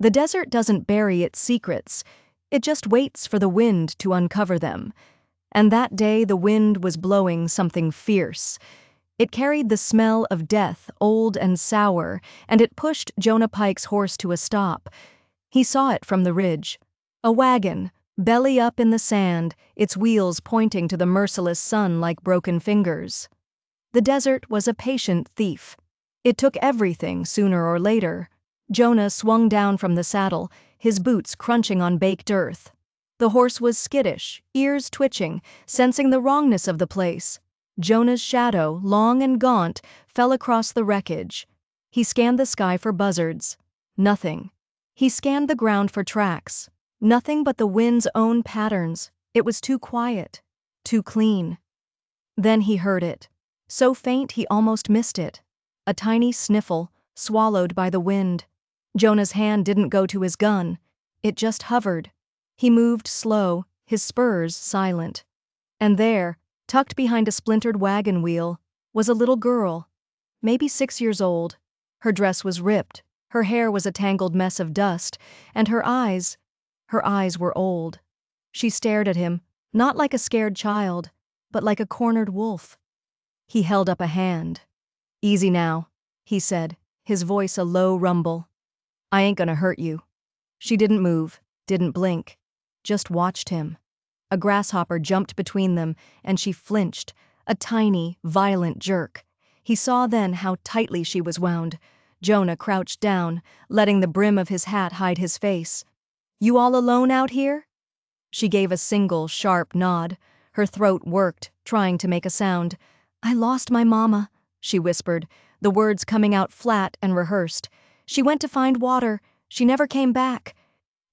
The desert doesn't bury its secrets, it just waits for the wind to uncover them. And that day the wind was blowing something fierce. It carried the smell of death, old and sour, and it pushed Jonah Pike's horse to a stop. He saw it from the ridge. A wagon, belly up in the sand, its wheels pointing to the merciless sun like broken fingers. The desert was a patient thief. It took everything sooner or later. Jonah swung down from the saddle, his boots crunching on baked earth. The horse was skittish, ears twitching, sensing the wrongness of the place. Jonah's shadow, long and gaunt, fell across the wreckage. He scanned the sky for buzzards. Nothing. He scanned the ground for tracks. Nothing but the wind's own patterns. It was too quiet, too clean. Then he heard it. So faint he almost missed it. A tiny sniffle, swallowed by the wind. Jonah's hand didn't go to his gun. It just hovered. He moved slow, his spurs silent. And there, tucked behind a splintered wagon wheel, was a little girl, maybe 6 years old. Her dress was ripped, her hair was a tangled mess of dust, and her eyes were old. She stared at him, not like a scared child, but like a cornered wolf. He held up a hand. "Easy now," he said, his voice a low rumble. "I ain't gonna hurt you." She didn't move, didn't blink, just watched him. A grasshopper jumped between them, and she flinched, a tiny, violent jerk. He saw then how tightly she was wound. Jonah crouched down, letting the brim of his hat hide his face. "You all alone out here?" She gave a single, sharp nod. Her throat worked, trying to make a sound. "I lost my mama," she whispered, the words coming out flat and rehearsed. "She went to find water. She never came back."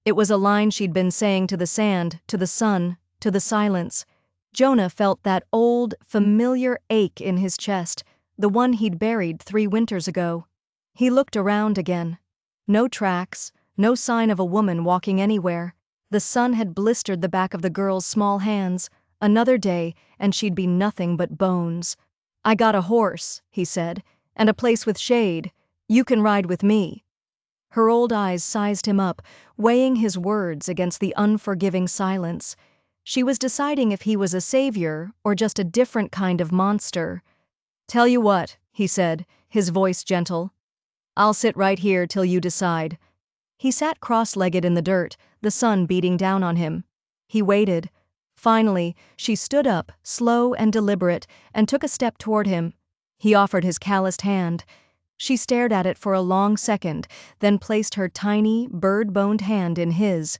It was a line she'd been saying to the sand, to the sun, to the silence. Jonah felt that old, familiar ache in his chest, the one he'd buried 3 winters ago. He looked around again. No tracks, no sign of a woman walking anywhere. The sun had blistered the back of the girl's small hands. Another day, and she'd be nothing but bones. "I got a horse," he said, "and a place with shade. You can ride with me." Her old eyes sized him up, weighing his words against the unforgiving silence. She was deciding if he was a savior or just a different kind of monster. "Tell you what," he said, his voice gentle. "I'll sit right here till you decide." He sat cross-legged in the dirt, the sun beating down on him. He waited. Finally, she stood up, slow and deliberate, and took a step toward him. He offered his calloused hand. She stared at it for a long second, then placed her tiny, bird-boned hand in his.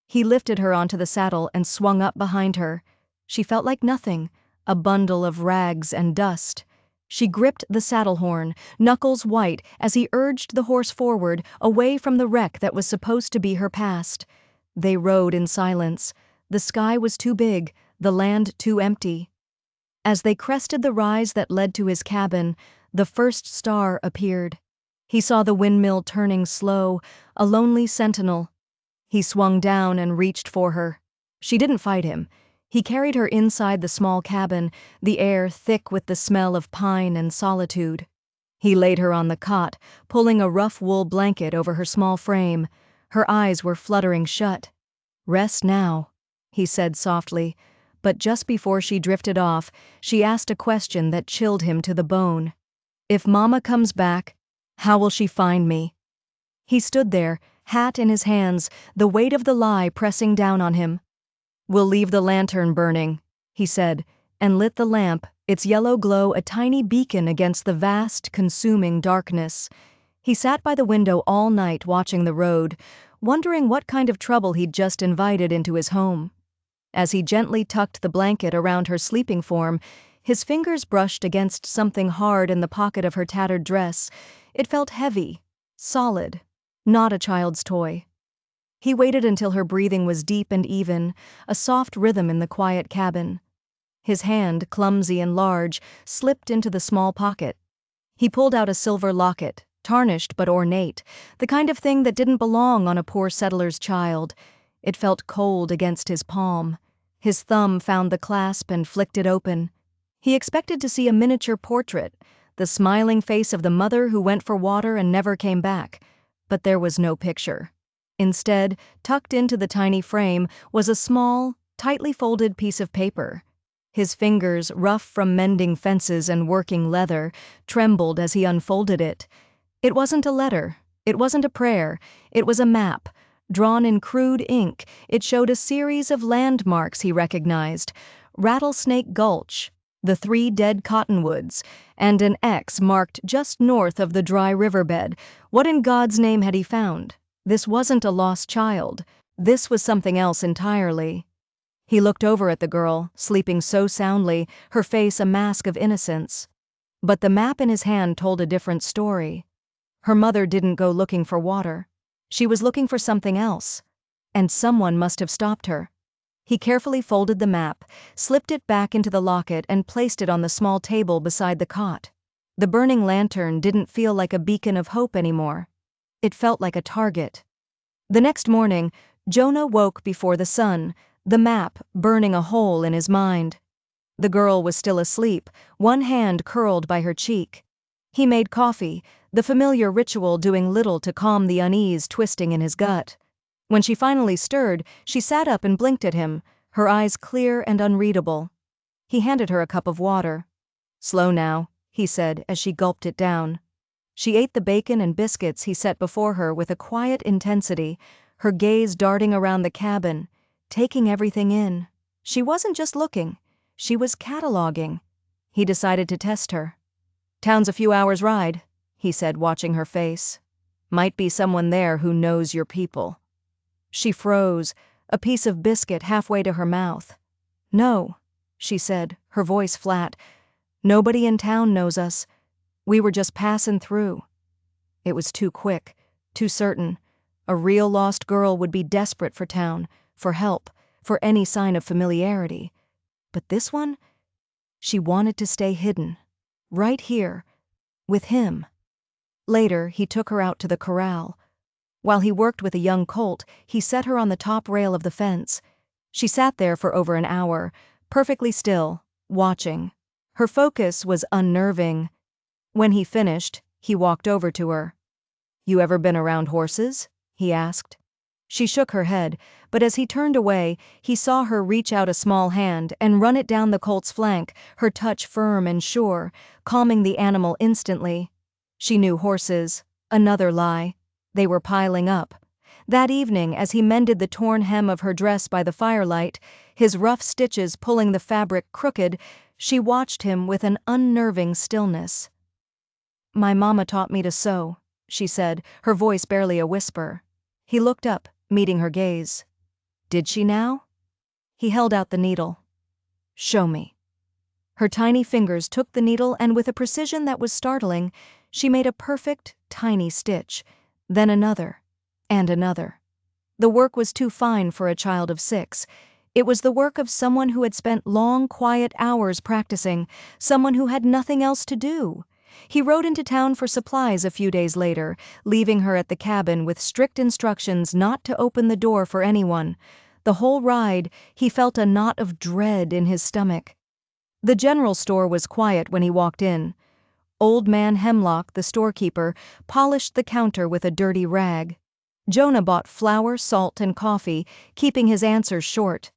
He lifted her onto the saddle and swung up behind her. She felt like nothing, a bundle of rags and dust. She gripped the saddle horn, knuckles white, as he urged the horse forward, away from the wreck that was supposed to be her past. They rode in silence. The sky was too big, the land too empty. As they crested the rise that led to his cabin, the first star appeared. He saw the windmill turning slow, a lonely sentinel. He swung down and reached for her. She didn't fight him. He carried her inside the small cabin, the air thick with the smell of pine and solitude. He laid her on the cot, pulling a rough wool blanket over her small frame. Her eyes were fluttering shut. "Rest now," he said softly, but just before she drifted off, she asked a question that chilled him to the bone. "If Mama comes back, how will she find me?" He stood there, hat in his hands, the weight of the lie pressing down on him. "We'll leave the lantern burning," he said, and lit the lamp, its yellow glow a tiny beacon against the vast, consuming darkness. He sat by the window all night watching the road, wondering what kind of trouble he'd just invited into his home. As he gently tucked the blanket around her sleeping form, his fingers brushed against something hard in the pocket of her tattered dress. It felt heavy, solid, not a child's toy. He waited until her breathing was deep and even, a soft rhythm in the quiet cabin. His hand, clumsy and large, slipped into the small pocket. He pulled out a silver locket, tarnished but ornate, the kind of thing that didn't belong on a poor settler's child. It felt cold against his palm. His thumb found the clasp and flicked it open. He expected to see a miniature portrait, the smiling face of the mother who went for water and never came back, but there was no picture. Instead, tucked into the tiny frame was a small, tightly folded piece of paper. His fingers, rough from mending fences and working leather, trembled as he unfolded it. It wasn't a letter. It wasn't a prayer. It was a map. Drawn in crude ink, it showed a series of landmarks he recognized: Rattlesnake Gulch, the 3 dead cottonwoods, and an X marked just north of the dry riverbed. What in God's name had he found? This wasn't a lost child. This was something else entirely. He looked over at the girl, sleeping so soundly, her face a mask of innocence. But the map in his hand told a different story. Her mother didn't go looking for water. She was looking for something else. And someone must have stopped her. He carefully folded the map, slipped it back into the locket, and placed it on the small table beside the cot. The burning lantern didn't feel like a beacon of hope anymore. It felt like a target. The next morning, Jonah woke before the sun, the map burning a hole in his mind. The girl was still asleep, one hand curled by her cheek. He made coffee, the familiar ritual doing little to calm the unease twisting in his gut. When she finally stirred, she sat up and blinked at him, her eyes clear and unreadable. He handed her a cup of water. "Slow now," he said as she gulped it down. She ate the bacon and biscuits he set before her with a quiet intensity, her gaze darting around the cabin, taking everything in. She wasn't just looking, she was cataloging. He decided to test her. "Town's a few hours' ride," he said, watching her face. "Might be someone there who knows your people." She froze, a piece of biscuit halfway to her mouth. "No," she said, her voice flat. "Nobody in town knows us. We were just passing through." It was too quick, too certain. A real lost girl would be desperate for town, for help, for any sign of familiarity. But this one? She wanted to stay hidden. Right here. With him. Later, he took her out to the corral. While he worked with a young colt, he set her on the top rail of the fence. She sat there for over an hour, perfectly still, watching. Her focus was unnerving. When he finished, he walked over to her. "You ever been around horses?" he asked. She shook her head, but as he turned away, he saw her reach out a small hand and run it down the colt's flank, her touch firm and sure, calming the animal instantly. She knew horses. Another lie. They were piling up. That evening, as he mended the torn hem of her dress by the firelight, his rough stitches pulling the fabric crooked, she watched him with an unnerving stillness. "My mama taught me to sew," she said, her voice barely a whisper. He looked up, meeting her gaze. "Did she now?" He held out the needle. "Show me." Her tiny fingers took the needle, and with a precision that was startling, she made a perfect, tiny stitch, then another, and another. The work was too fine for a child of 6. It was the work of someone who had spent long, quiet hours practicing, someone who had nothing else to do. He rode into town for supplies a few days later, leaving her at the cabin with strict instructions not to open the door for anyone. The whole ride, he felt a knot of dread in his stomach. The general store was quiet when he walked in. Old Man Hemlock, the storekeeper, polished the counter with a dirty rag. Jonah bought flour, salt, and coffee, keeping his answers short.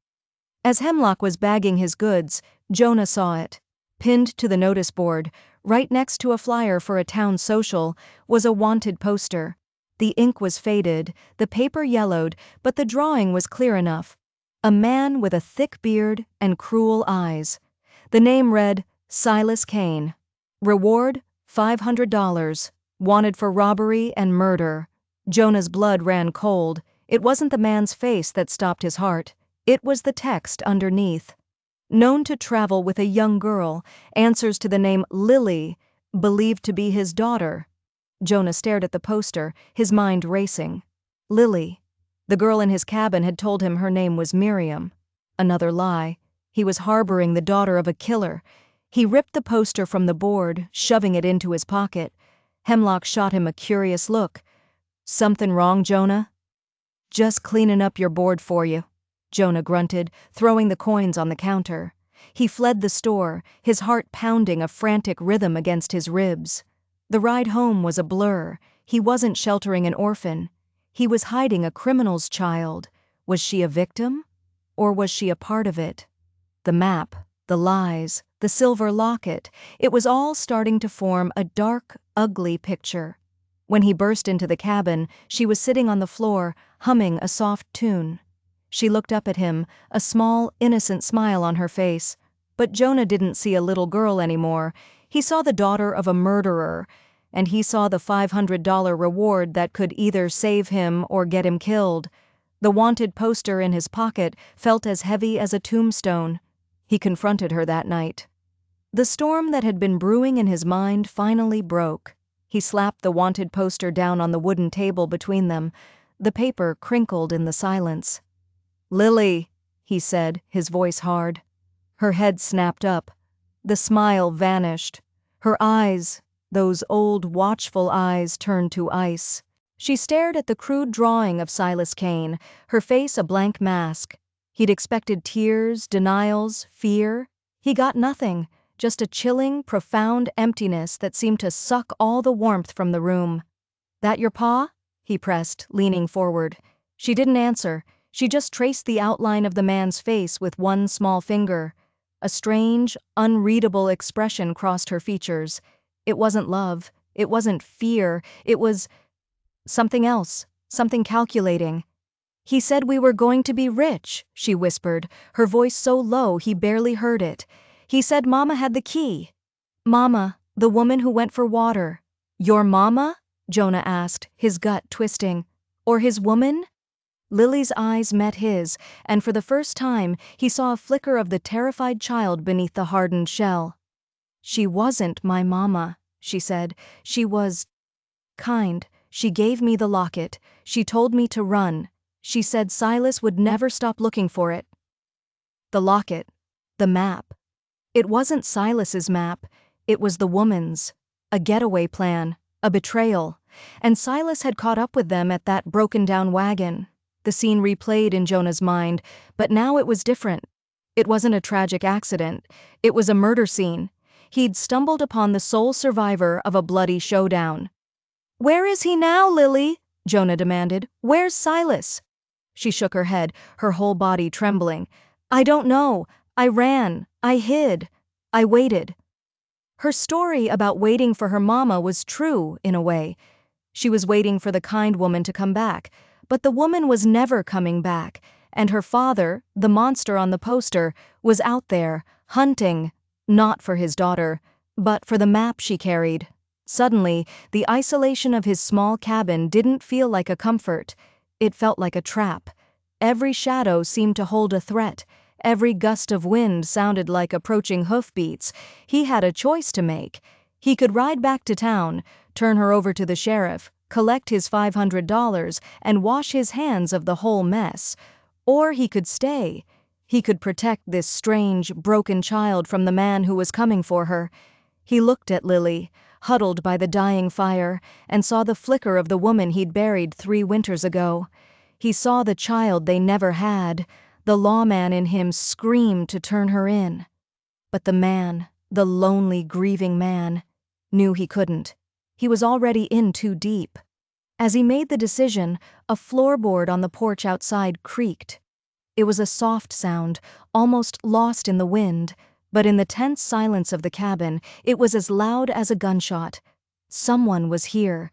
As Hemlock was bagging his goods, Jonah saw it. Pinned to the notice board, right next to a flyer for a town social, was a wanted poster. The ink was faded, the paper yellowed, but the drawing was clear enough. A man with a thick beard and cruel eyes. The name read, Silas Kane. Reward, $500. Wanted for robbery and murder. Jonah's blood ran cold. It wasn't the man's face that stopped his heart. It was the text underneath. Known to travel with a young girl, answers to the name Lily, believed to be his daughter. Jonah stared at the poster, his mind racing. Lily. The girl in his cabin had told him her name was Miriam. Another lie. He was harboring the daughter of a killer. He ripped the poster from the board, shoving it into his pocket. Hemlock shot him a curious look. "Something wrong, Jonah?" "Just cleaning up your board for you," Jonah grunted, throwing the coins on the counter. He fled the store, his heart pounding a frantic rhythm against his ribs. The ride home was a blur. He wasn't sheltering an orphan. He was hiding a criminal's child. Was she a victim? Or was she a part of it? The map, the lies, the silver locket, it was all starting to form a dark, ugly picture. When he burst into the cabin, she was sitting on the floor, humming a soft tune. She looked up at him, a small, innocent smile on her face. But Jonah didn't see a little girl anymore. He saw the daughter of a murderer, and he saw the $500 reward that could either save him or get him killed. The wanted poster in his pocket felt as heavy as a tombstone. He confronted her that night. The storm that had been brewing in his mind finally broke. He slapped the wanted poster down on the wooden table between them. The paper crinkled in the silence. "Lily," he said, his voice hard. Her head snapped up. The smile vanished. Her eyes, those old watchful eyes, turned to ice. She stared at the crude drawing of Silas Kane, her face a blank mask. He'd expected tears, denials, fear. He got nothing, just a chilling, profound emptiness that seemed to suck all the warmth from the room. "That your paw?" he pressed, leaning forward. She didn't answer. She just traced the outline of the man's face with one small finger. A strange, unreadable expression crossed her features. It wasn't love. It wasn't fear. It was something else, something calculating. "He said we were going to be rich," she whispered, her voice so low he barely heard it. "He said Mama had the key." "Mama, the woman who went for water." "Your mama?" Jonah asked, his gut twisting. "Or his woman?" Lily's eyes met his, and for the first time he saw a flicker of the terrified child beneath the hardened shell. "She wasn't my mama," she said. "She was kind. She gave me the locket. She told me to run. She said Silas would never stop looking for it." The locket. The map. It wasn't Silas's map. It was the woman's. A getaway plan. A betrayal. And Silas had caught up with them at that broken-down wagon. The scene replayed in Jonah's mind, but now it was different. It wasn't a tragic accident. It was a murder scene. He'd stumbled upon the sole survivor of a bloody showdown. "Where is he now, Lily?" Jonah demanded. "Where's Silas?" She shook her head, her whole body trembling. "I don't know. I ran. I hid. I waited." Her story about waiting for her mama was true, in a way. She was waiting for the kind woman to come back, but the woman was never coming back, and her father, the monster on the poster, was out there, hunting, not for his daughter, but for the map she carried. Suddenly, the isolation of his small cabin didn't feel like a comfort. It felt like a trap. Every shadow seemed to hold a threat. Every gust of wind sounded like approaching hoofbeats. He had a choice to make. He could ride back to town, turn her over to the sheriff, collect his $500, and wash his hands of the whole mess. Or he could stay. He could protect this strange, broken child from the man who was coming for her. He looked at Lily, huddled by the dying fire, and saw the flicker of the woman he'd buried 3 winters ago. He saw the child they never had. The lawman in him screamed to turn her in. But the man, the lonely, grieving man, knew he couldn't. He was already in too deep. As he made the decision, a floorboard on the porch outside creaked. It was a soft sound, almost lost in the wind, but in the tense silence of the cabin, it was as loud as a gunshot. Someone was here.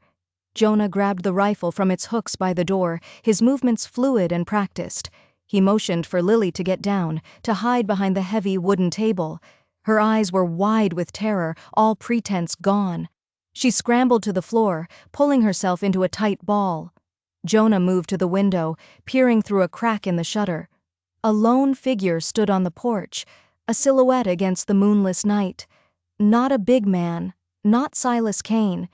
Jonah grabbed the rifle from its hooks by the door, his movements fluid and practiced. He motioned for Lily to get down, to hide behind the heavy wooden table. Her eyes were wide with terror, all pretense gone. She scrambled to the floor, pulling herself into a tight ball. Jonah moved to the window, peering through a crack in the shutter. A lone figure stood on the porch, a silhouette against the moonless night. Not a big man, not Silas Kane.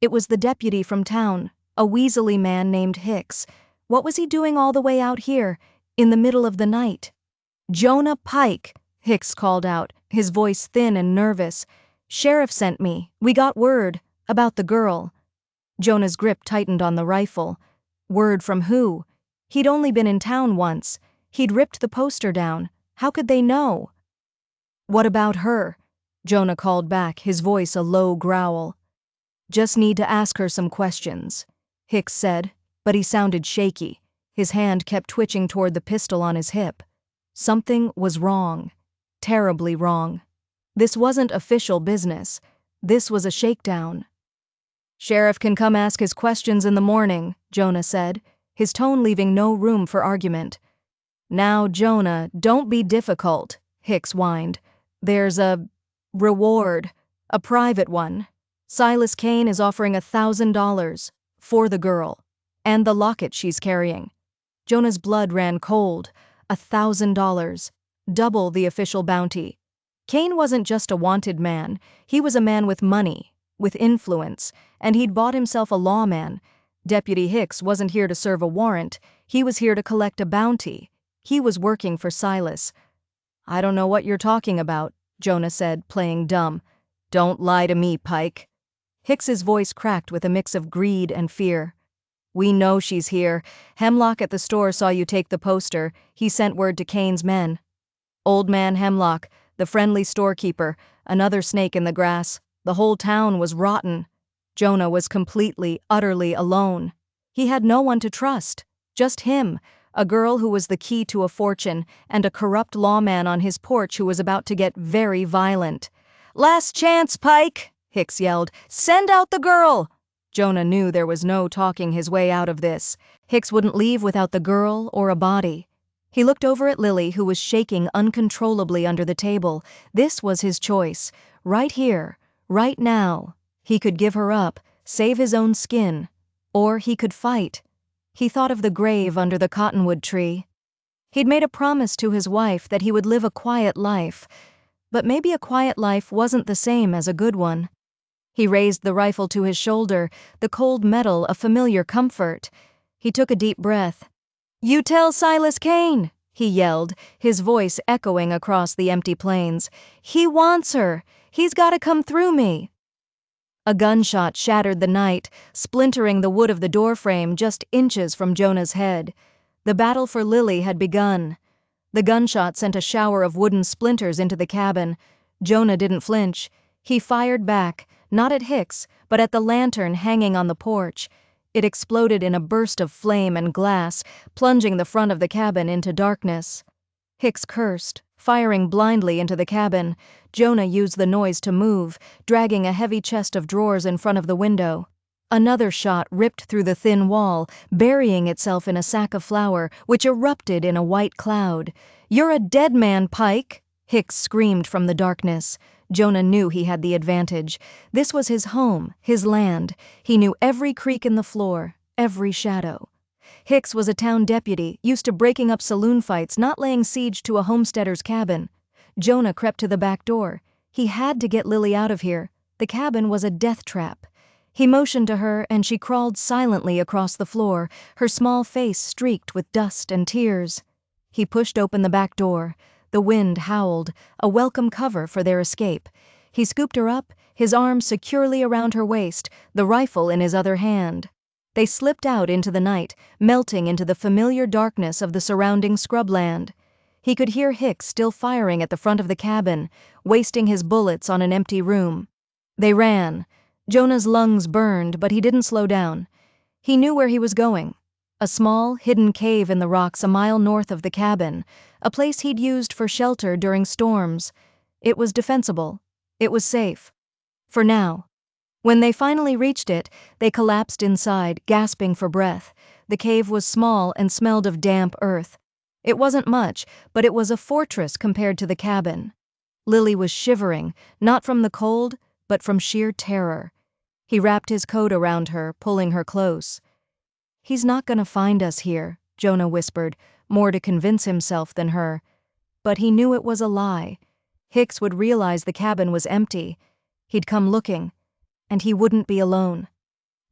It was the deputy from town, a weaselly man named Hicks. What was he doing all the way out here, in the middle of the night? "Jonah Pike," Hicks called out, his voice thin and nervous. "Sheriff sent me. We got word. About the girl." Jonah's grip tightened on the rifle. Word from who? He'd only been in town once. He'd ripped the poster down. How could they know? "What about her?" Jonah called back, his voice a low growl. "Just need to ask her some questions," Hicks said. but he sounded shaky. His hand kept twitching toward the pistol on his hip. Something was wrong. Terribly wrong. This wasn't official business. This was a shakedown. "Sheriff can come ask his questions in the morning," Jonah said, his tone leaving no room for argument. "Now, Jonah, don't be difficult," Hicks whined. "There's a reward, a private one. Silas Kane is offering $1,000 for the girl and the locket she's carrying." Jonah's blood ran cold. $1,000, double the official bounty. Kane wasn't just a wanted man, he was a man with money, with influence, and he'd bought himself a lawman. Deputy Hicks wasn't here to serve a warrant, he was here to collect a bounty. He was working for Silas. "I don't know what you're talking about," Jonah said, playing dumb. "Don't lie to me, Pike." Hicks's voice cracked with a mix of greed and fear. "We know she's here. Hemlock at the store saw you take the poster. He sent word to Kane's men." Old man Hemlock, the friendly storekeeper, another snake in the grass. The whole town was rotten. Jonah was completely, utterly alone. He had no one to trust. Just him, a girl who was the key to a fortune, and a corrupt lawman on his porch who was about to get very violent. "Last chance, Pike!" Hicks yelled. "Send out the girl!" Jonah knew there was no talking his way out of this. Hicks wouldn't leave without the girl or a body. He looked over at Lily, who was shaking uncontrollably under the table. This was his choice. Right here, right now. He could give her up, save his own skin. Or he could fight. He thought of the grave under the cottonwood tree. He'd made a promise to his wife that he would live a quiet life. But maybe a quiet life wasn't the same as a good one. He raised the rifle to his shoulder, the cold metal a familiar comfort. He took a deep breath. "You tell Silas Kane," he yelled, his voice echoing across the empty plains. "He wants her. He's got to come through me." A gunshot shattered the night, splintering the wood of the doorframe just inches from Jonah's head. The battle for Lily had begun. The gunshot sent a shower of wooden splinters into the cabin. Jonah didn't flinch. He fired back, not at Hicks, but at the lantern hanging on the porch. It exploded in a burst of flame and glass, plunging the front of the cabin into darkness. Hicks cursed, firing blindly into the cabin. Jonah used the noise to move, dragging a heavy chest of drawers in front of the window. Another shot ripped through the thin wall, burying itself in a sack of flour, which erupted in a white cloud. "You're a dead man, Pike!" Hicks screamed from the darkness. Jonah knew he had the advantage. This was his home, his land. He knew every creak in the floor, every shadow. Hicks was a town deputy, used to breaking up saloon fights, not laying siege to a homesteader's cabin. Jonah crept to the back door. He had to get Lily out of here. The cabin was a death trap. He motioned to her, and she crawled silently across the floor, her small face streaked with dust and tears. He pushed open the back door. The wind howled, a welcome cover for their escape. He scooped her up, his arms securely around her waist, the rifle in his other hand. They slipped out into the night, melting into the familiar darkness of the surrounding scrubland. He could hear Hicks still firing at the front of the cabin, wasting his bullets on an empty room. They ran. Jonah's lungs burned, but he didn't slow down. He knew where he was going. A small, hidden cave in the rocks a mile north of the cabin, a place he'd used for shelter during storms. It was defensible. It was safe. For now. When they finally reached it, they collapsed inside, gasping for breath. The cave was small and smelled of damp earth. It wasn't much, but it was a fortress compared to the cabin. Lily was shivering, not from the cold, but from sheer terror. He wrapped his coat around her, pulling her close. "He's not going to find us here," Jonah whispered, more to convince himself than her. But he knew it was a lie. Hicks would realize the cabin was empty. He'd come looking, and he wouldn't be alone.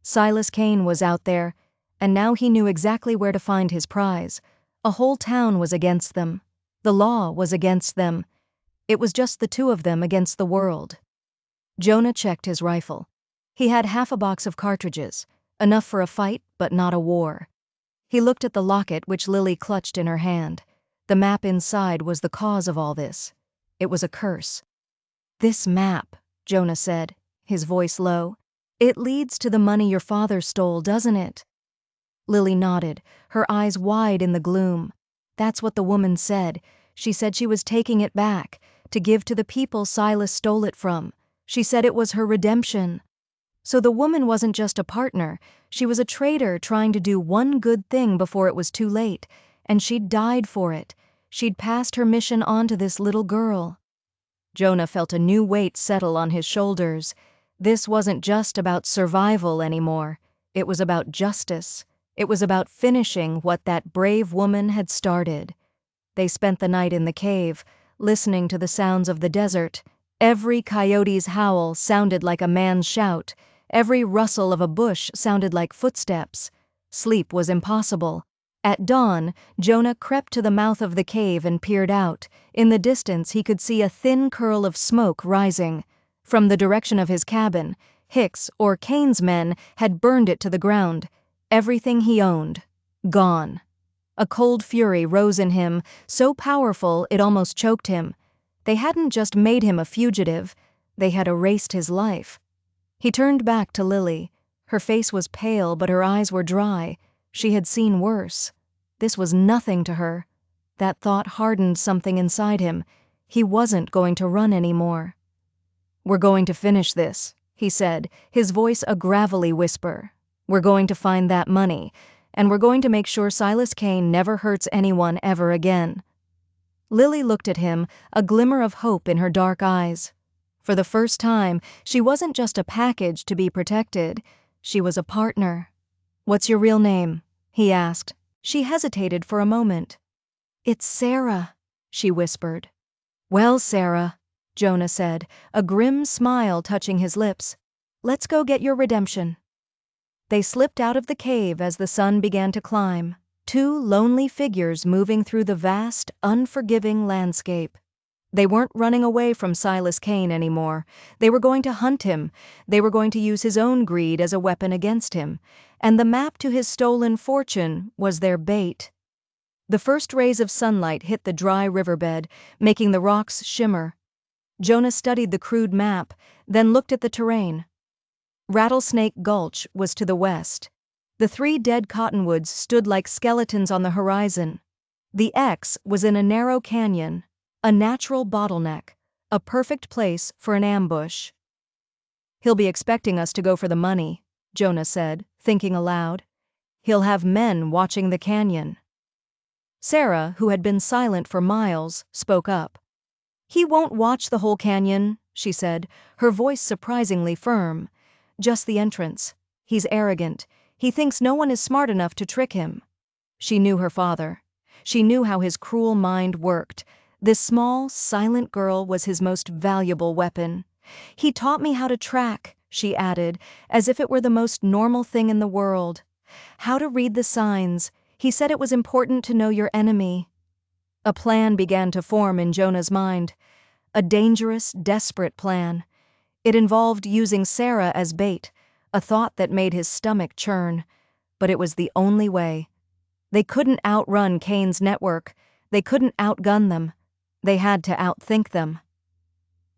Silas Kane was out there, and now he knew exactly where to find his prize. A whole town was against them. The law was against them. It was just the two of them against the world. Jonah checked his rifle. He had half a box of cartridges, enough for a fight, but not a war. He looked at the locket which Lily clutched in her hand. The map inside was the cause of all this. It was a curse. "This map," Jonah said, his voice low. "It leads to the money your father stole, doesn't it?" Lily nodded, her eyes wide in the gloom. That's what the woman said. She said she was taking it back, to give to the people Silas stole it from. She said it was her redemption. So the woman wasn't just a partner, she was a traitor trying to do one good thing before it was too late, and she'd died for it. She'd passed her mission on to this little girl. Jonah felt a new weight settle on his shoulders. This wasn't just about survival anymore. It was about justice. It was about finishing what that brave woman had started. They spent the night in the cave, listening to the sounds of the desert. Every coyote's howl sounded like a man's shout. Every rustle of a bush sounded like footsteps. Sleep was impossible. At dawn, Jonah crept to the mouth of the cave and peered out. In the distance, he could see a thin curl of smoke rising. From the direction of his cabin, Hicks, or Kane's men, had burned it to the ground. Everything he owned, gone. A cold fury rose in him, so powerful it almost choked him. They hadn't just made him a fugitive, they had erased his life. He turned back to Lily. Her face was pale, but her eyes were dry. She had seen worse. This was nothing to her. That thought hardened something inside him. He wasn't going to run anymore. "We're going to finish this," he said, his voice a gravelly whisper. "We're going to find that money, and we're going to make sure Silas Kane never hurts anyone ever again." Lily looked at him, a glimmer of hope in her dark eyes. For the first time, she wasn't just a package to be protected. She was a partner. "What's your real name?" he asked. She hesitated for a moment. "It's Sarah," she whispered. "Well, Sarah," Jonah said, a grim smile touching his lips, "let's go get your redemption." They slipped out of the cave as the sun began to climb, two lonely figures moving through the vast, unforgiving landscape. They weren't running away from Silas Kane anymore. They were going to hunt him. They were going to use his own greed as a weapon against him. And the map to his stolen fortune was their bait. The first rays of sunlight hit the dry riverbed, making the rocks shimmer. Jonah studied the crude map, then looked at the terrain. Rattlesnake Gulch was to the west. The three dead cottonwoods stood like skeletons on the horizon. The X was in a narrow canyon, a natural bottleneck, a perfect place for an ambush. "He'll be expecting us to go for the money," Jonah said, thinking aloud. "He'll have men watching the canyon." Sarah, who had been silent for miles, spoke up. "He won't watch the whole canyon," she said, her voice surprisingly firm. "Just the entrance. He's arrogant. He thinks no one is smart enough to trick him." She knew her father. She knew how his cruel mind worked. This small, silent girl was his most valuable weapon. "He taught me how to track," she added, as if it were the most normal thing in the world. "How to read the signs. He said it was important to know your enemy." A plan began to form in Jonah's mind. A dangerous, desperate plan. It involved using Sarah as bait, a thought that made his stomach churn. But it was the only way. They couldn't outrun Kane's network. They couldn't outgun them. They had to outthink them.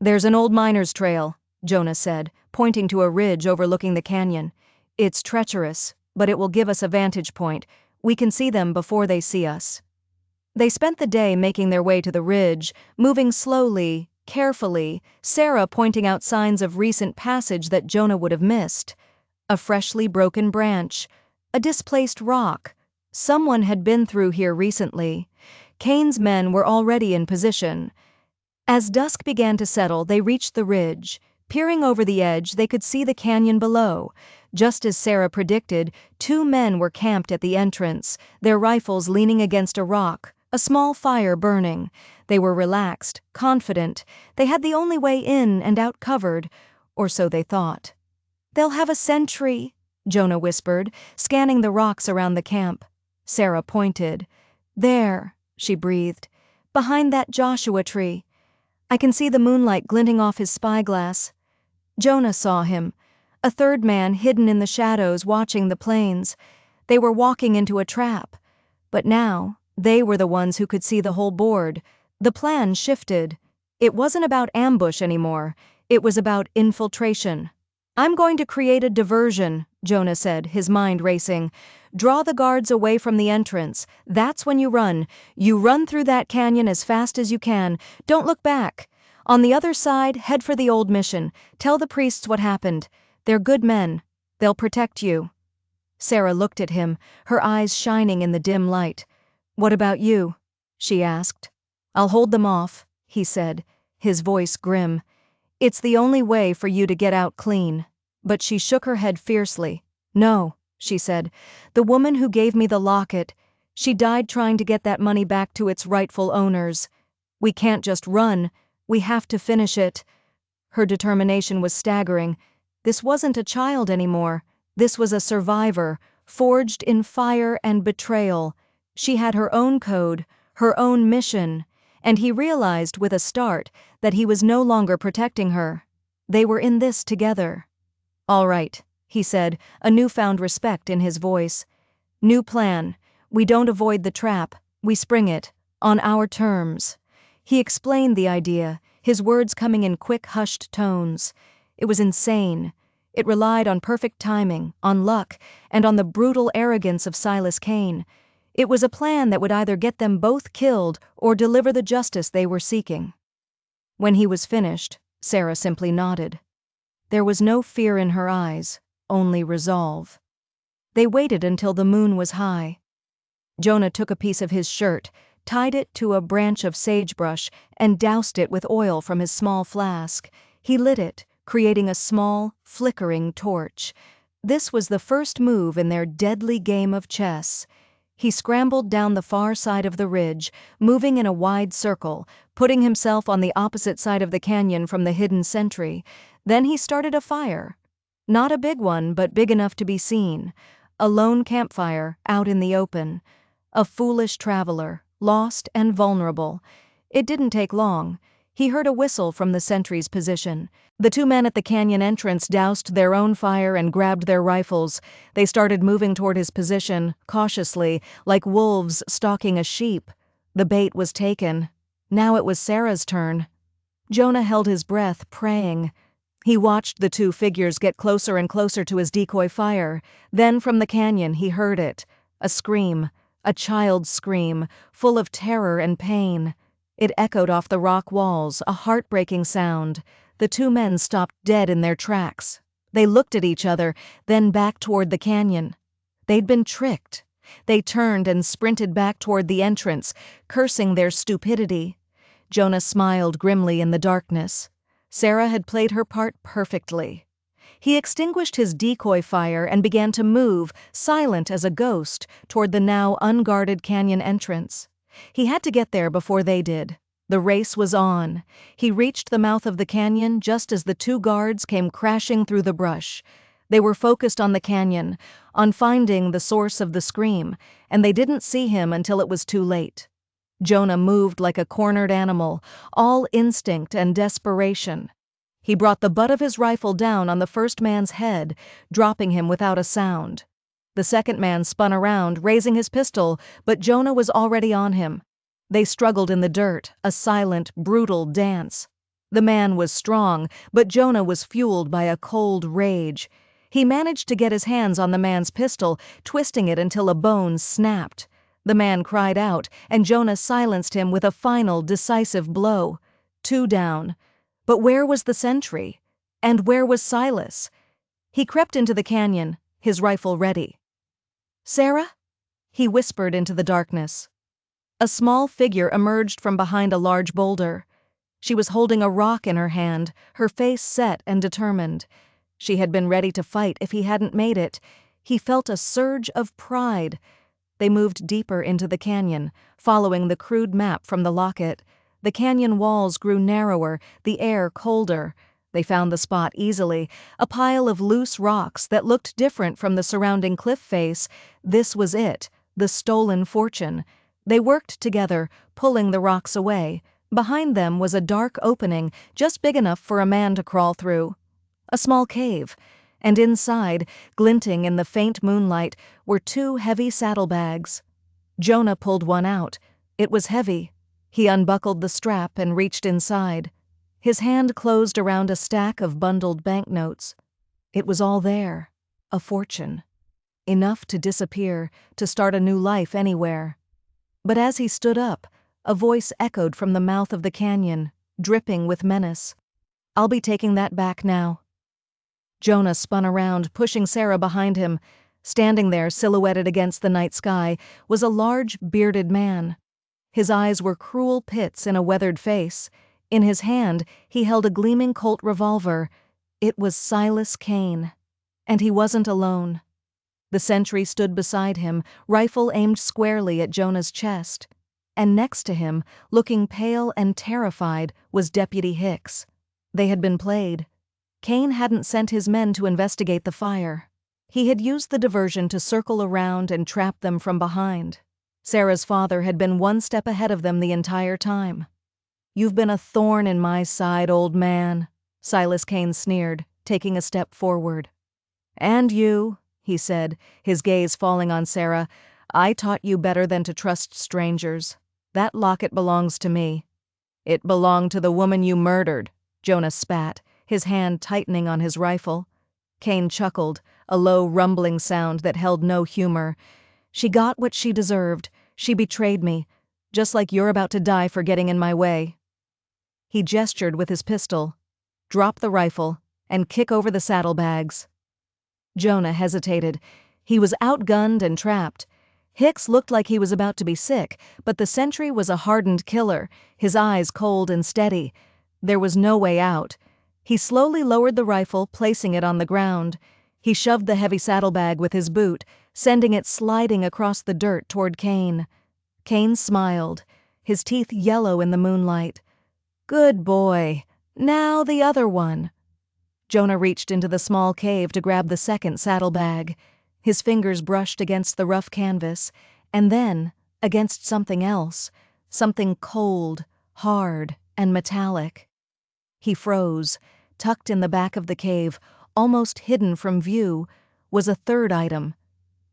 "There's an old miner's trail," Jonah said, pointing to a ridge overlooking the canyon. "It's treacherous, but it will give us a vantage point. We can see them before they see us." They spent the day making their way to the ridge, moving slowly, carefully, Sarah pointing out signs of recent passage that Jonah would have missed. A freshly broken branch, a displaced rock. Someone had been through here recently. Kane's men were already in position. As dusk began to settle, they reached the ridge. Peering over the edge, they could see the canyon below. Just as Sarah predicted, two men were camped at the entrance, their rifles leaning against a rock, a small fire burning. They were relaxed, confident. They had the only way in and out covered, or so they thought. "They'll have a sentry," Jonah whispered, scanning the rocks around the camp. Sarah pointed. "There," she breathed, "behind that Joshua tree. I can see the moonlight glinting off his spyglass." Jonah saw him, a third man hidden in the shadows watching the plains. They were walking into a trap. But now, they were the ones who could see the whole board. The plan shifted. It wasn't about ambush anymore. It was about infiltration. I'm going to create a diversion, Jonah said, his mind racing. Draw the guards away from the entrance. That's when you run. You run through that canyon as fast as you can. Don't look back. On the other side, head for the old mission. Tell the priests what happened. They're good men. They'll protect you. Sarah looked at him, her eyes shining in the dim light. What about you? She asked. I'll hold them off, he said, his voice grim. It's the only way for you to get out clean. But she shook her head fiercely. No, she said. The woman who gave me the locket, she died trying to get that money back to its rightful owners. We can't just run. We have to finish it. Her determination was staggering. This wasn't a child anymore. This was a survivor, forged in fire and betrayal. She had her own code, her own mission, and he realized with a start that he was no longer protecting her. They were in this together. All right, he said, a newfound respect in his voice. New plan. We don't avoid the trap. We spring it. On our terms. He explained the idea, his words coming in quick, hushed tones. It was insane. It relied on perfect timing, on luck, and on the brutal arrogance of Silas Kane. It was a plan that would either get them both killed or deliver the justice they were seeking. When he was finished, Sarah simply nodded. There was no fear in her eyes, only resolve. They waited until the moon was high. Jonah took a piece of his shirt, tied it to a branch of sagebrush, and doused it with oil from his small flask. He lit it, creating a small, flickering torch. This was the first move in their deadly game of chess. He scrambled down the far side of the ridge, moving in a wide circle, putting himself on the opposite side of the canyon from the hidden sentry. Then he started a fire. Not a big one, but big enough to be seen. A lone campfire, out in the open. A foolish traveler, lost and vulnerable. It didn't take long. He heard a whistle from the sentry's position. The two men at the canyon entrance doused their own fire and grabbed their rifles. They started moving toward his position, cautiously, like wolves stalking a sheep. The bait was taken. Now it was Sarah's turn. Jonah held his breath, praying. He watched the two figures get closer and closer to his decoy fire. Then from the canyon he heard it. A scream. A child's scream, full of terror and pain. It echoed off the rock walls, a heartbreaking sound. The two men stopped dead in their tracks. They looked at each other, then back toward the canyon. They'd been tricked. They turned and sprinted back toward the entrance, cursing their stupidity. Jonah smiled grimly in the darkness. Sarah had played her part perfectly. He extinguished his decoy fire and began to move, silent as a ghost, toward the now unguarded canyon entrance. He had to get there before they did. The race was on. He reached the mouth of the canyon just as the two guards came crashing through the brush. They were focused on the canyon, on finding the source of the scream, and they didn't see him until it was too late. Jonah moved like a cornered animal, all instinct and desperation. He brought the butt of his rifle down on the first man's head, dropping him without a sound. The second man spun around, raising his pistol, but Jonah was already on him. They struggled in the dirt, a silent, brutal dance. The man was strong, but Jonah was fueled by a cold rage. He managed to get his hands on the man's pistol, twisting it until a bone snapped. The man cried out, and Jonah silenced him with a final, decisive blow. 2 down. But where was the sentry? And where was Silas? He crept into the canyon, his rifle ready. Sarah? He whispered into the darkness. A small figure emerged from behind a large boulder. She was holding a rock in her hand, her face set and determined. She had been ready to fight if he hadn't made it. He felt a surge of pride. They moved deeper into the canyon, following the crude map from the locket. The canyon walls grew narrower, the air colder. They found the spot easily, a pile of loose rocks that looked different from the surrounding cliff face. This was it, the stolen fortune. They worked together, pulling the rocks away. Behind them was a dark opening, just big enough for a man to crawl through. A small cave, and inside, glinting in the faint moonlight, were 2 heavy saddlebags. Jonah pulled one out. It was heavy. He unbuckled the strap and reached inside. His hand closed around a stack of bundled banknotes. It was all there. A fortune. Enough to disappear, to start a new life anywhere. But as he stood up, a voice echoed from the mouth of the canyon, dripping with menace. "I'll be taking that back now." Jonah spun around, pushing Sarah behind him. Standing there, silhouetted against the night sky, was a large, bearded man. His eyes were cruel pits in a weathered face. In his hand, he held a gleaming Colt revolver. It was Silas Kane. And he wasn't alone. The sentry stood beside him, rifle aimed squarely at Jonah's chest. And next to him, looking pale and terrified, was Deputy Hicks. They had been played. Kane hadn't sent his men to investigate the fire. He had used the diversion to circle around and trap them from behind. Sarah's father had been one step ahead of them the entire time. "You've been a thorn in my side, old man," Silas Kane sneered, taking a step forward. "And you," he said, his gaze falling on Sarah, "I taught you better than to trust strangers. That locket belongs to me." "It belonged to the woman you murdered," Jonah spat, his hand tightening on his rifle. Kane chuckled, a low rumbling sound that held no humor. "She got what she deserved. She betrayed me, just like you're about to die for getting in my way." He gestured with his pistol. "Drop the rifle and kick over the saddlebags." Jonah hesitated. He was outgunned and trapped. Hicks looked like he was about to be sick, but the sentry was a hardened killer, his eyes cold and steady. There was no way out. He slowly lowered the rifle, placing it on the ground. He shoved the heavy saddlebag with his boot, sending it sliding across the dirt toward Kane. Kane smiled, his teeth yellow in the moonlight. "Good boy. Now the other one." Jonah reached into the small cave to grab the second saddlebag. His fingers brushed against the rough canvas, and then against something else, something cold, hard, and metallic. He froze. Tucked in the back of the cave, almost hidden from view, was a third item.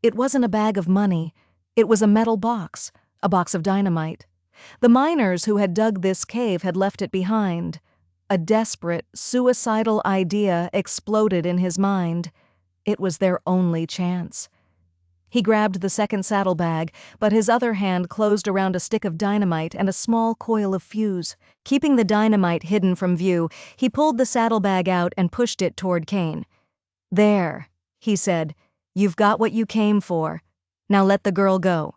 It wasn't a bag of money. It was a metal box, a box of dynamite. The miners who had dug this cave had left it behind. A desperate, suicidal idea exploded in his mind. It was their only chance. He grabbed the second saddlebag, but his other hand closed around a stick of dynamite and a small coil of fuse. Keeping the dynamite hidden from view, he pulled the saddlebag out and pushed it toward Kane. "There," he said, "you've got what you came for. Now let the girl go."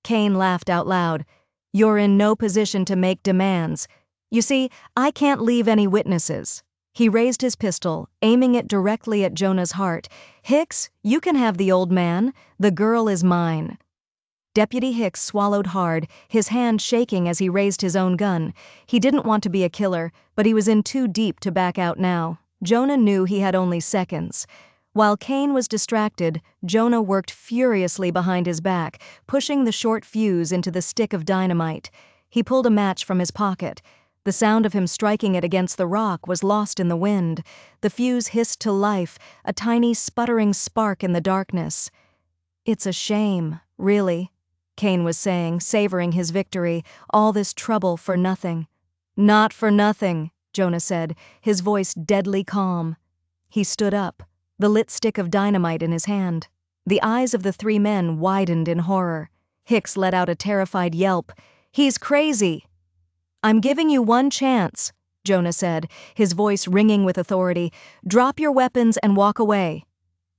Kane laughed out loud. "You're in no position to make demands. You see, I can't leave any witnesses." He raised his pistol, aiming it directly at Jonah's heart. "Hicks, you can have the old man. The girl is mine." Deputy Hicks swallowed hard, his hand shaking as he raised his own gun. He didn't want to be a killer, but he was in too deep to back out now. Jonah knew he had only seconds. While Kane was distracted, Jonah worked furiously behind his back, pushing the short fuse into the stick of dynamite. He pulled a match from his pocket. The sound of him striking it against the rock was lost in the wind. The fuse hissed to life, a tiny sputtering spark in the darkness. "It's a shame, really," Kane was saying, savoring his victory, "all this trouble for nothing." "Not for nothing," Jonah said, his voice deadly calm. He stood up, the lit stick of dynamite in his hand. The eyes of the three men widened in horror. Hicks let out a terrified yelp. "He's crazy!" "I'm giving you one chance," Jonah said, his voice ringing with authority. "Drop your weapons and walk away."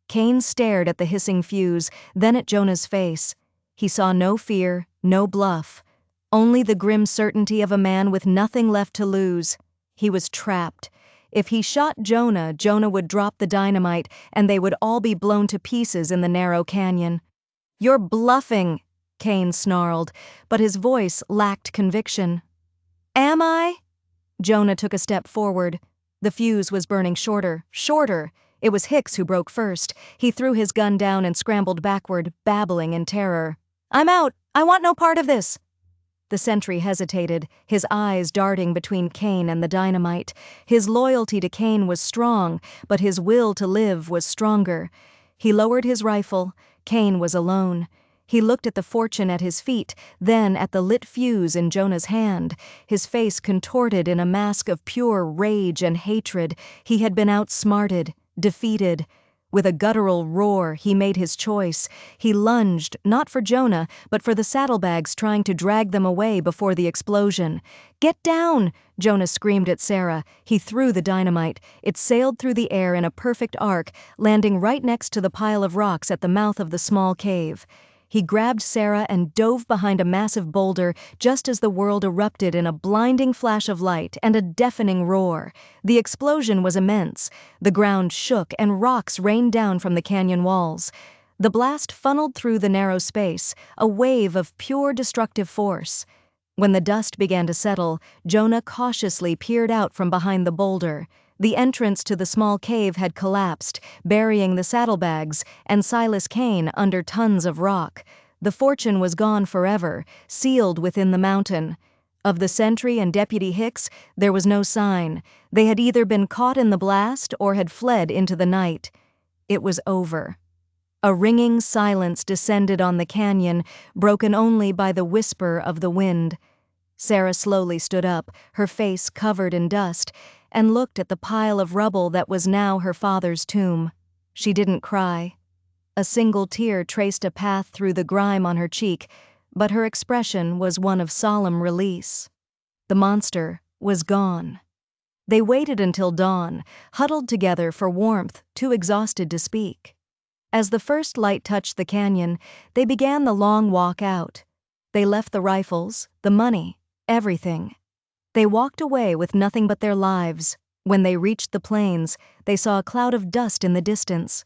Kane stared at the hissing fuse, then at Jonah's face. He saw no fear, no bluff, only the grim certainty of a man with nothing left to lose. He was trapped. If he shot Jonah, Jonah would drop the dynamite, and they would all be blown to pieces in the narrow canyon. "You're bluffing," Kane snarled, but his voice lacked conviction. "Am I?" Jonah took a step forward. The fuse was burning shorter, shorter. It was Hicks who broke first. He threw his gun down and scrambled backward, babbling in terror. "I'm out! I want no part of this!" The sentry hesitated, his eyes darting between Kane and the dynamite. His loyalty to Kane was strong, but his will to live was stronger. He lowered his rifle. Kane was alone. He looked at the fortune at his feet, then at the lit fuse in Jonah's hand, his face contorted in a mask of pure rage and hatred. He had been outsmarted. defeated. With a guttural roar, he made his choice. He lunged, not for Jonah, but for the saddlebags, trying to drag them away before the explosion. "Get down!" Jonah screamed at Sarah. He threw the dynamite. It sailed through the air in a perfect arc, landing right next to the pile of rocks at the mouth of the small cave. He grabbed Sarah and dove behind a massive boulder just as the world erupted in a blinding flash of light and a deafening roar. The explosion was immense. The ground shook and rocks rained down from the canyon walls. The blast funneled through the narrow space, a wave of pure destructive force. When the dust began to settle, Jonah cautiously peered out from behind the boulder. The entrance to the small cave had collapsed, burying the saddlebags and Silas Kane under tons of rock. The fortune was gone forever, sealed within the mountain. Of the sentry and Deputy Hicks, there was no sign. They had either been caught in the blast or had fled into the night. It was over. A ringing silence descended on the canyon, broken only by the whisper of the wind. Sarah slowly stood up, her face covered in dust, and looked at the pile of rubble that was now her father's tomb. She didn't cry. A single tear traced a path through the grime on her cheek, but her expression was one of solemn release. The monster was gone. They waited until dawn, huddled together for warmth, too exhausted to speak. As the first light touched the canyon, they began the long walk out. They left the rifles, the money, everything. They walked away with nothing but their lives. When they reached the plains, they saw a cloud of dust in the distance.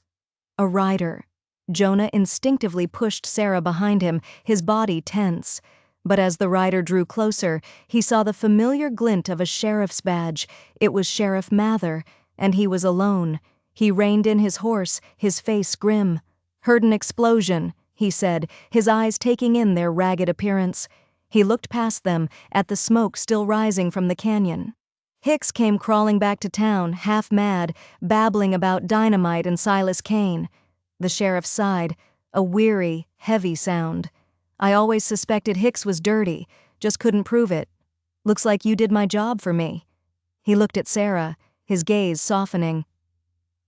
A rider. Jonah instinctively pushed Sarah behind him, his body tense. But as the rider drew closer, he saw the familiar glint of a sheriff's badge. It was Sheriff Mather, and he was alone. He reined in his horse, his face grim. "Heard an explosion," he said, his eyes taking in their ragged appearance. He looked past them, at the smoke still rising from the canyon. Hicks came crawling back to town, half mad, babbling about dynamite and Silas Kane. The sheriff sighed, a weary, heavy sound. "I always suspected Hicks was dirty, just couldn't prove it. Looks like you did my job for me." He looked at Sarah, his gaze softening.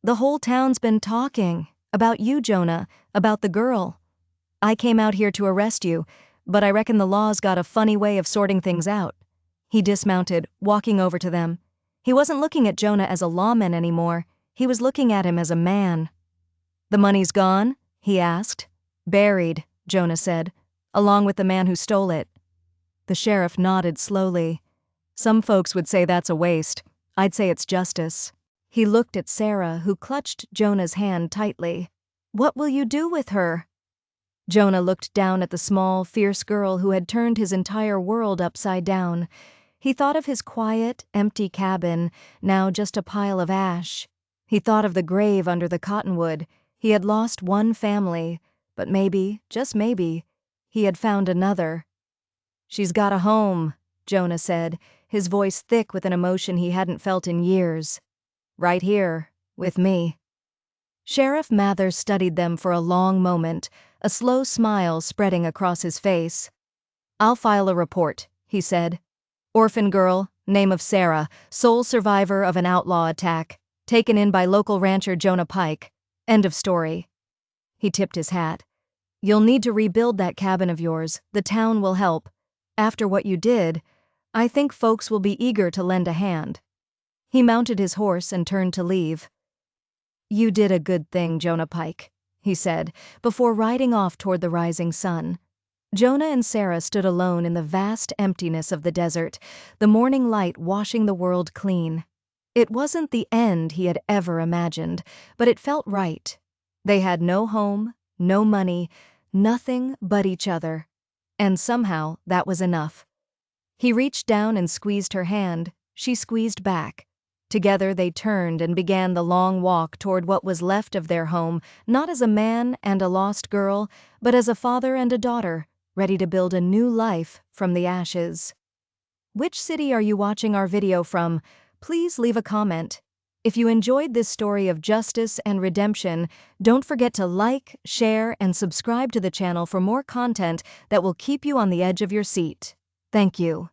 "The whole town's been talking. About you, Jonah, about the girl. I came out here to arrest you, but I reckon the law's got a funny way of sorting things out." He dismounted, walking over to them. He wasn't looking at Jonah as a lawman anymore. He was looking at him as a man. "The money's gone?" he asked. "Buried," Jonah said, "along with the man who stole it." The sheriff nodded slowly. "Some folks would say that's a waste. I'd say it's justice." He looked at Sarah, who clutched Jonah's hand tightly. "What will you do with her?" Jonah looked down at the small, fierce girl who had turned his entire world upside down. He thought of his quiet, empty cabin, now just a pile of ash. He thought of the grave under the cottonwood. He had lost one family, but maybe, just maybe, he had found another. "She's got a home," Jonah said, his voice thick with an emotion he hadn't felt in years. "Right here, with me." Sheriff Mather studied them for a long moment, a slow smile spreading across his face. "I'll file a report," he said. "Orphan girl, name of Sarah, sole survivor of an outlaw attack, taken in by local rancher Jonah Pike. End of story." He tipped his hat. "You'll need to rebuild that cabin of yours. The town will help. After what you did, I think folks will be eager to lend a hand." He mounted his horse and turned to leave. "You did a good thing, Jonah Pike," he said, before riding off toward the rising sun. Jonah and Sarah stood alone in the vast emptiness of the desert, the morning light washing the world clean. It wasn't the end he had ever imagined, but it felt right. They had no home, no money, nothing but each other. And somehow that was enough. He reached down and squeezed her hand. She squeezed back. Together they turned and began the long walk toward what was left of their home, not as a man and a lost girl, but as a father and a daughter, ready to build a new life from the ashes. Which city are you watching our video from? Please leave a comment. If you enjoyed this story of justice and redemption, don't forget to like, share, and subscribe to the channel for more content that will keep you on the edge of your seat. Thank you.